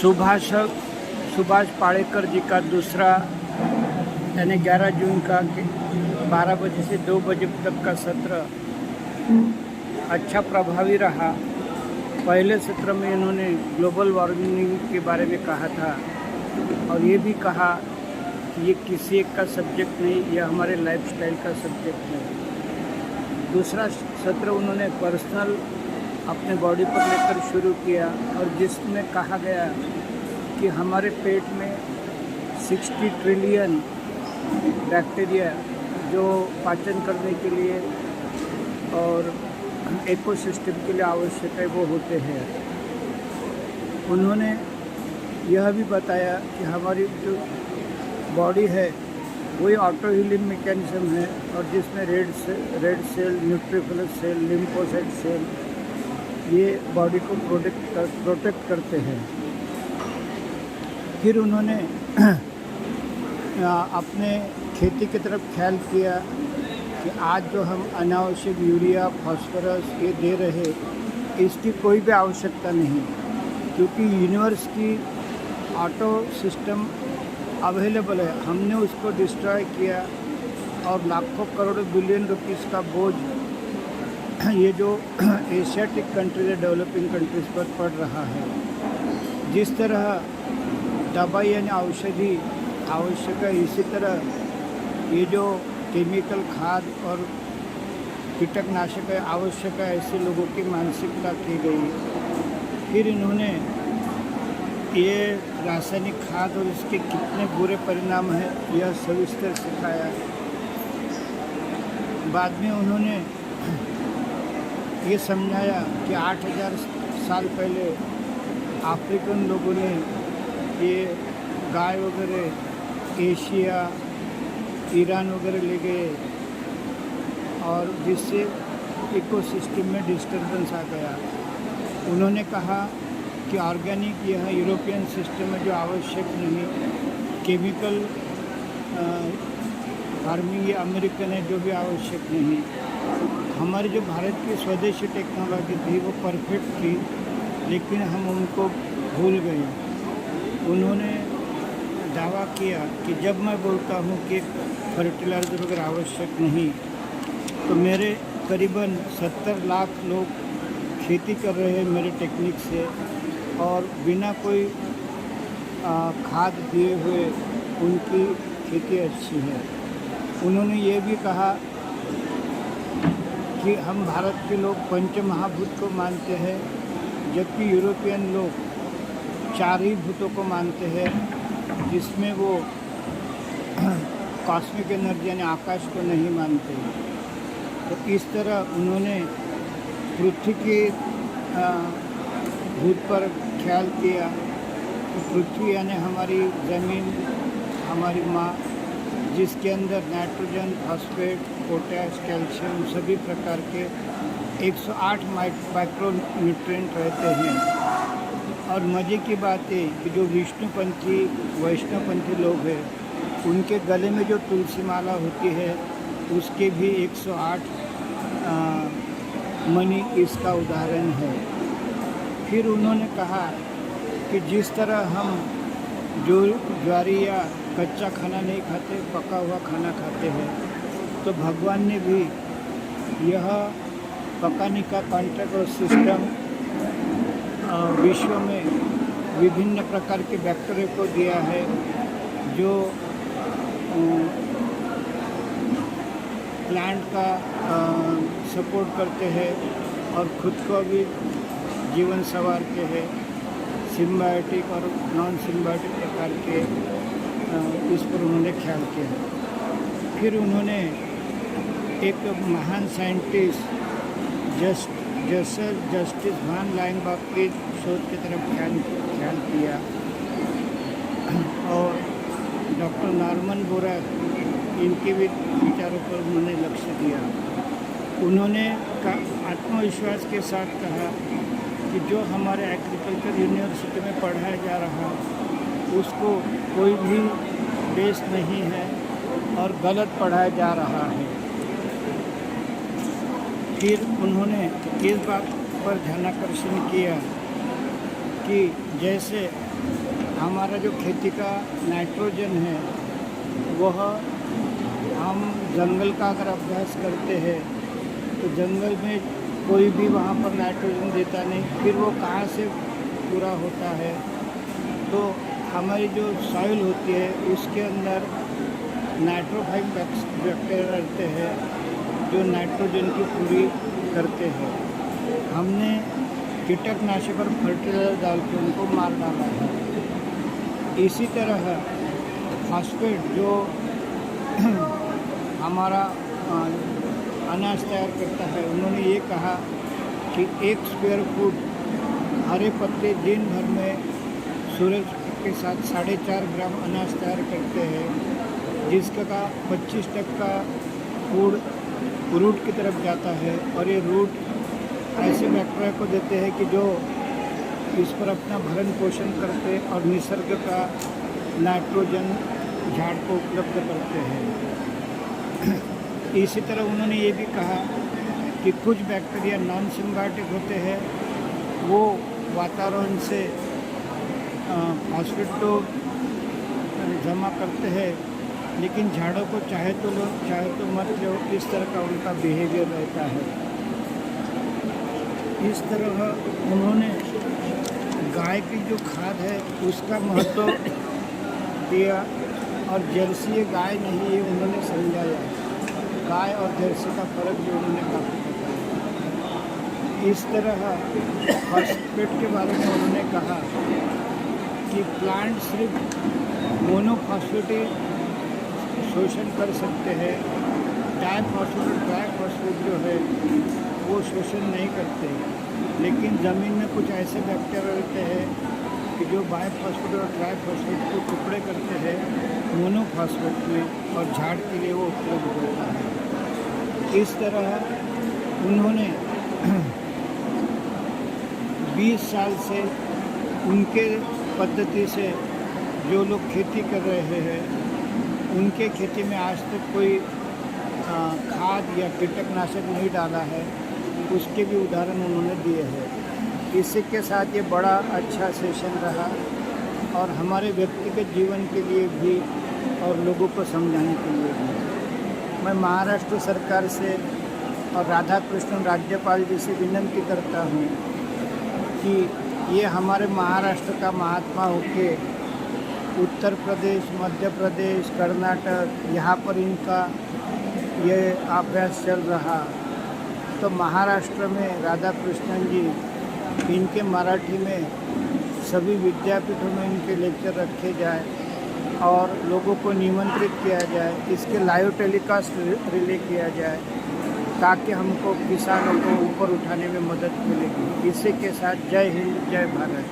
सुभाष पालेकर जी का दूसरा यानी 11 जून का 12 बजे से 2 बजे तक का सत्र अच्छा प्रभावी रहा। पहले सत्र में इन्होंने ग्लोबल वार्मिंग के बारे में कहा था और ये भी कहा कि ये किसी एक का सब्जेक्ट नहीं, यह हमारे लाइफस्टाइल का सब्जेक्ट है। दूसरा सत्र उन्होंने पर्सनल अपने बॉडी पर लेकर शुरू किया और जिसमें कहा गया कि हमारे पेट में 60 ट्रिलियन बैक्टीरिया जो पाचन करने के लिए और इकोसिस्टम के लिए आवश्यक है वो होते हैं। उन्होंने यह भी बताया कि हमारी जो बॉडी है वही ऑटो हीलिंग मैकेनिज्म है और जिसमें red cell, neutrophil cell, lymphocyte cell ये बॉडी को प्रोटेक्ट करते हैं। फिर उन्होंने अपने खेती की तरफ ख्याल किया कि आज जो हम अनावश्यक यूरिया, फास्फोरस ये दे रहे, इसकी कोई भी आवश्यकता नहीं, क्योंकि यूनिवर्स की ऑटो सिस्टम अवेलेबल है। हमने उसको डिस्ट्रॉय किया और लाखों करोड़ों बिलियन रुपीस का बोझ ये जो एशियाटिक कंट्रीज है, डेवलपिंग कंट्रीज पर पड़ रहा है। जिस तरह दवाई यानी औषधि आवश्यक है, इसी तरह ये जो केमिकल खाद और कीटनाशक है आवश्यक है, ऐसे लोगों की मानसिकता की गई। फिर इन्होंने ये रासायनिक खाद और इसके कितने बुरे परिणाम हैं यह सविस्तर सिखाया। बाद में उन्होंने ये समझाया कि 8000 साल पहले अफ्रीकन लोगों ने ये गाय वगैरह एशिया, ईरान वगैरह ले गए और जिससे इकोसिस्टम में डिस्टर्बेंस आ गया। उन्होंने कहा कि ऑर्गेनिक यह यूरोपियन सिस्टम में जो आवश्यक नहीं, केमिकल फार्मिंग ये अमेरिकन है जो भी आवश्यक नहीं। हमारी जो भारत की स्वदेशी टेक्नोलॉजी थी वो परफेक्ट थी, लेकिन हम उनको भूल गए। उन्होंने दावा किया कि जब मैं बोलता हूँ कि फर्टिलाइज़र वगैरह आवश्यक नहीं, तो मेरे करीबन 70 लाख लोग खेती कर रहे हैं मेरे टेक्निक से और बिना कोई खाद दिए हुए उनकी खेती अच्छी है। उन्होंने ये भी कहा कि हम भारत के लोग पंच महाभूत को मानते हैं, जबकि यूरोपियन लोग 4 ही भूतों को मानते हैं, जिसमें वो कॉस्मिक एनर्जी यानी आकाश को नहीं मानते। तो इस तरह उन्होंने पृथ्वी के भूत पर ख्याल किया कि पृथ्वी यानी हमारी ज़मीन, हमारी माँ, जिसके अंदर नाइट्रोजन, फॉस्फेट, पोटैश, कैल्शियम सभी प्रकार के 108 माइक्रो न्यूट्रिएंट रहते हैं। और मज़े की बात है कि जो विष्णुपंथी वैष्णवपंथी लोग हैं उनके गले में जो तुलसी माला होती है उसके भी 108 मणि इसका उदाहरण है। फिर उन्होंने कहा कि जिस तरह हम जो ज्वारी या कच्चा खाना नहीं खाते, पका हुआ खाना खाते हैं, तो भगवान ने भी यह पकाने का कॉन्ट्रैक्ट और सिस्टम विश्व में विभिन्न प्रकार के बैक्टीरिया को दिया है जो प्लांट का सपोर्ट करते हैं और खुद को भी जीवन संवारते हैं। सिम्बायोटिक और नॉन सिम्बायोटिक प्रकार के इस पर उन्होंने ख्याल किया। फिर उन्होंने एक महान साइंटिस्ट जस्टिस वान लायनबर्ग की शोध की तरफ ख्याल किया और डॉक्टर नॉर्मन बोरक इनके भी विचारों पर उन्होंने लक्ष्य दिया। उन्होंने आत्मविश्वास के साथ कहा कि जो हमारे एग्रीकल्चर यूनिवर्सिटी में पढ़ाया जा रहा उसको कोई भी बेस नहीं है और गलत पढ़ाया जा रहा है। फिर उन्होंने इस बात पर ध्यानाकर्षण किया कि जैसे हमारा जो खेती का नाइट्रोजन है वह हम जंगल का अगर अभ्यास करते हैं तो जंगल में कोई भी वहाँ पर नाइट्रोजन देता नहीं, फिर वो कहाँ से पूरा होता है। तो हमारी जो सॉइल होती है उसके अंदर नाइट्रोफाइल बैक्टीरिया रहते हैं जो नाइट्रोजन की पूरी करते हैं। हमने कीटकनाशक और फर्टिलाइजर डाल के उनको मार डाला है। इसी तरह फॉस्फेट जो हमारा अनाज तैयार करता है, उन्होंने ये कहा कि 1 स्क्वायर फुट हरे पत्ते दिन भर में सूरज के साथ 4.5 ग्राम अनाज तैयार करते हैं, जिसका 25% फूड रूट की तरफ जाता है। और ये रूट ऐसे बैक्टीरिया को देते हैं कि जो इस पर अपना भरण पोषण करते और निसर्ग का नाइट्रोजन झाड़ को उपलब्ध करते हैं। इसी तरह उन्होंने ये भी कहा कि कुछ बैक्टीरिया नॉन सिम्बायोटिक होते हैं, वो वातावरण से फॉस्फेट तो जमा करते हैं, लेकिन झाड़ों को चाहे तो लो चाहे तो मत लो, इस तरह का उनका बिहेवियर रहता है। इस तरह उन्होंने गाय की जो खाद है उसका महत्व दिया और जर्सी गाय नहीं है उन्होंने समझाया। गाय और जर्सी का फर्क भी उन्होंने काफ़ी बताया। इस तरह फॉस्फेट के बारे में उन्होंने कहा कि प्लांट सिर्फ मोनोफॉस्फेट शोषण कर सकते हैं, डाइफॉस्फेट और ट्राइफॉस्फेट जो है वो शोषण नहीं करते। लेकिन ज़मीन में कुछ ऐसे बैक्टीरिया रहते हैं कि जो बाइफॉस्फेट और ट्राइफॉस्फेट को टुकड़े करते हैं मोनोफॉस्फेट में और झाड़ के लिए वो उपलब्ध होता है। इस तरह उन्होंने 20 साल से उनके पद्धति से जो लोग खेती कर रहे हैं उनके खेती में आज तक कोई खाद या कीटकनाशक नहीं डाला है, उसके भी उदाहरण उन्होंने दिए हैं। इसी के साथ ये बड़ा अच्छा सेशन रहा और हमारे व्यक्तिगत जीवन के लिए भी और लोगों को समझाने के लिए भी। मैं महाराष्ट्र सरकार से और राधाकृष्णन राज्यपाल जी से विनती करता हूँ कि ये हमारे महाराष्ट्र का महात्मा होके उत्तर प्रदेश, मध्य प्रदेश, कर्नाटक यहाँ पर इनका ये अभ्यास चल रहा, तो महाराष्ट्र में राधाकृष्णन जी इनके मराठी में सभी विद्यापीठों में इनके लेक्चर रखे जाए और लोगों को निमंत्रित किया जाए, इसके लाइव टेलीकास्ट रिले किया जाए ताकि हमको किसानों को ऊपर उठाने में मदद मिलेगी। इसी के साथ जय हिंद, जय भारत।